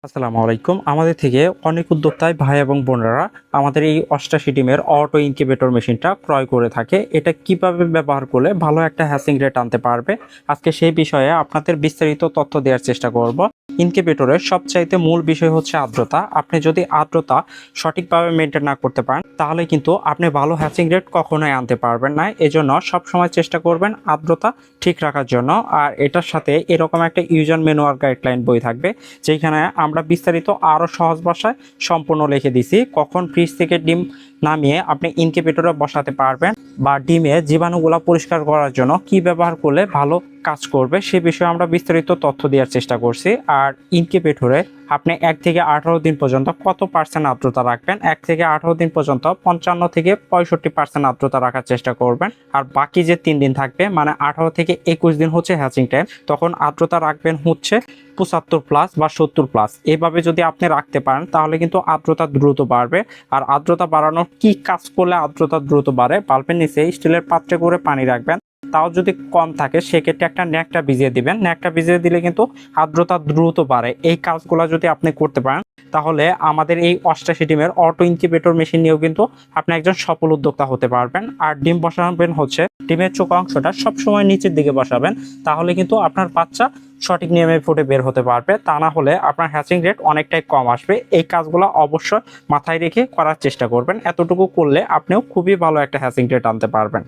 আসসালামু আলাইকুম। আমাদের থেকে অনেক উদ্যোক্তায় ভাই এবং বোনেরা আমাদের এই 88 ডিমের অটো ইনকিউবেটর মেশিনটা ক্রয় করে থাকে। এটা কিভাবে ব্যবহার করলে ভালো একটা হ্যাচিং রেট আনতে পারবে, আজকে সেই বিষয়ে আপনাদের বিস্তারিত তথ্য দেওয়ার চেষ্টা করব। ইনকিউবেটরের সবচাইতে মূল বিষয় হচ্ছে আর্দ্রতা। আপনি যদি আর্দ্রতা সঠিকভাবে মেনটেন না করতে পারেন তাহলে কিন্তু আপনি ভালো হ্যাচিং রেট কখনোই আনতে পারবেন না। এজন্য সবসময় চেষ্টা করবেন আর্দ্রতা ঠিক রাখার জন্য। আর এটার সাথে এরকম একটা ইউজার ম্যানুয়াল গাইডলাইন বই থাকবে, যেখানে আমরা বিস্তারিত আরও সহজ ভাষায় সম্পূর্ণ লিখে দিছি। কখন ফ্রিজ থেকে ডিম নামিয়ে আপনি ইনকিউবেটরে বসাতে পারবেন, বা ডিমে জীবাণুগুলো পরিষ্কার করার জন্য কি ব্যবহার করলে ভালো কাজ করবে সে বিষয়ে আমরা বিস্তারিত তথ্য দেওয়ার চেষ্টা করছি। আর ইনকিউবেটরে আপনি 1 থেকে 18 দিন পর্যন্ত কত পার্সেন্ট আর্দ্রতা রাখবেন, 1 থেকে 18 দিন পর্যন্ত 55 থেকে 65% আর্দ্রতা রাখার চেষ্টা করবেন। আর বাকি যে 3 দিন থাকবে মানে 18 থেকে 21 দিন হচ্ছে হ্যাচিং টাইম, তখন আর্দ্রতা রাখবেন হচ্ছে 75+ বা 70+। এভাবে যদি আপনি রাখতে পারেন তাহলে কিন্তু আর্দ্রতা দ্রুত বাড়বে। আর আর্দ্রতা বাড়ানোর কি কাজ করলে আর্দ্রতা দ্রুত বাড়ে, বাল্বের নিচে স্টিলের পাত্রে করে পানি রাখবেন। তাও যদি কম থাকে সেক্ষেত্রে একটা ন্যাকটা ভিজিয়ে দিবেন। ন্যাকটা ভিজিয়ে দিলে কিন্তু আর্দ্রতা দ্রুত বাড়ে। এই কাজগুলো যদি আপনি করতে পারেন তাহলে আমাদের এই 88 ডিমের অটো ইনকিউবেটর মেশিন নিয়েও কিন্তু আপনি একজন সফল উদ্যোক্তা হতে পারবেন। আর ডিম বসাবেন হচ্ছে ডিমের চোখ অংশটা সবসময় নিচের দিকে বসাবেন, তাহলে কিন্তু আপনার বাচ্চা সঠিক নিয়মে ফুটে বের হতে পারবে। তা না হলে আপনার হ্যাচিং রেট অনেকটাই কম আসবে। এই কাজগুলো অবশ্যই মাথায় রেখে করার চেষ্টা করবেন। এতটুকু করলে আপনিও খুবই ভালো একটা হ্যাচিং রেট আনতে পারবেন।